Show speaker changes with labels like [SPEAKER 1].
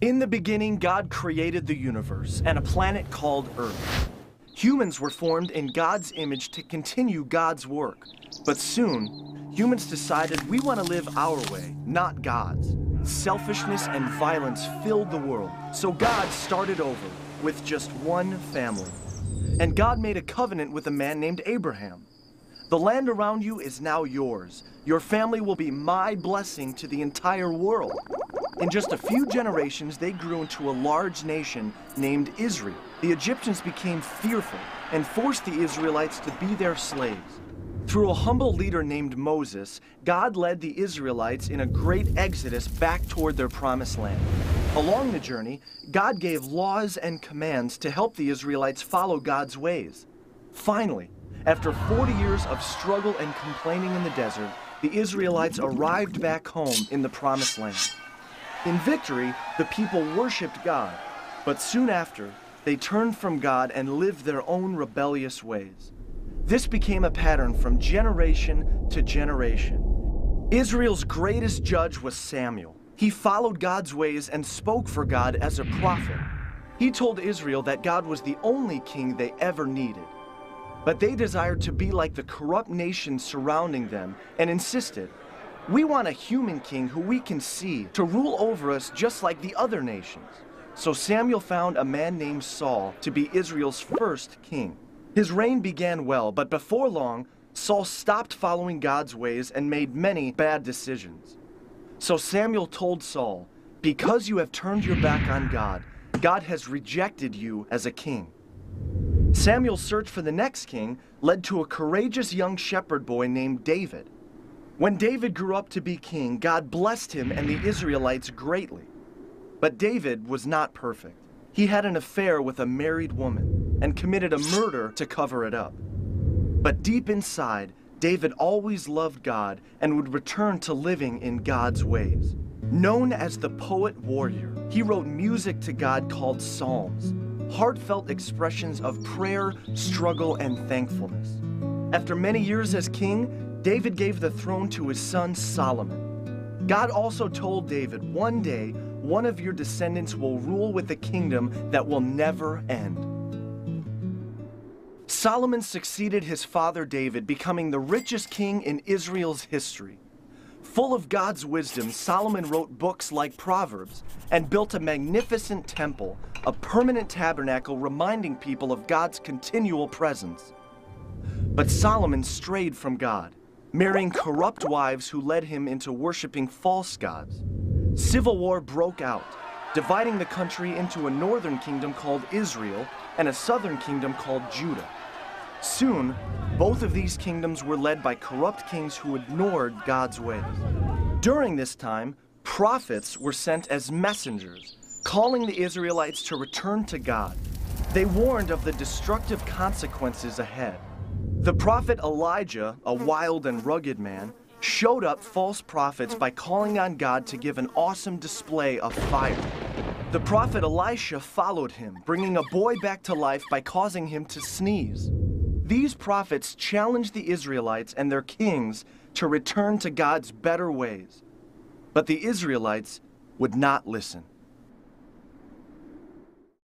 [SPEAKER 1] In the beginning, God created the universe and a planet called Earth. Humans were formed in God's image to continue God's work. But soon, humans decided we want to live our way, not God's. Selfishness and violence filled the world, so God started over with just one family. And God made a covenant with a man named Abraham. The land around you is now yours. Your family will be my blessing to the entire world. In just a few generations, they grew into a large nation named Israel. The Egyptians became fearful and forced the Israelites to be their slaves. Through a humble leader named Moses, God led the Israelites in a great exodus back toward their promised land. Along the journey, God gave laws and commands to help the Israelites follow God's ways. Finally, after 40 years of struggle and complaining in the desert, the Israelites arrived back home in the promised land. In victory, the people worshiped God, but soon after, they turned from God and lived their own rebellious ways. This became a pattern from generation to generation. Israel's greatest judge was Samuel. He followed God's ways and spoke for God as a prophet. He told Israel that God was the only king they ever needed. But they desired to be like the corrupt nations surrounding them and insisted, "We want a human king who we can see to rule over us just like the other nations." So Samuel found a man named Saul to be Israel's first king. His reign began well, but before long, Saul stopped following God's ways and made many bad decisions. So Samuel told Saul, "Because you have turned your back on God, God has rejected you as a king." Samuel's search for the next king led to a courageous young shepherd boy named David. When David grew up to be king, God blessed him and the Israelites greatly. But David was not perfect. He had an affair with a married woman and committed a murder to cover it up. But deep inside, David always loved God and would return to living in God's ways. Known as the poet warrior, he wrote music to God called psalms, heartfelt expressions of prayer, struggle, and thankfulness. After many years as king, David gave the throne to his son Solomon. God also told David, "One day, one of your descendants will rule with a kingdom that will never end." Solomon succeeded his father David, becoming the richest king in Israel's history. Full of God's wisdom, Solomon wrote books like Proverbs and built a magnificent temple, a permanent tabernacle reminding people of God's continual presence. But Solomon strayed from God, marrying corrupt wives who led him into worshiping false gods. Civil war broke out, dividing the country into a northern kingdom called Israel and a southern kingdom called Judah. Soon, both of these kingdoms were led by corrupt kings who ignored God's ways. During this time, prophets were sent as messengers, calling the Israelites to return to God. They warned of the destructive consequences ahead. The prophet Elijah, a wild and rugged man, showed up false prophets by calling on God to give an awesome display of fire. The prophet Elisha followed him, bringing a boy back to life by causing him to sneeze. These prophets challenged the Israelites and their kings to return to God's better ways. But the Israelites would not listen.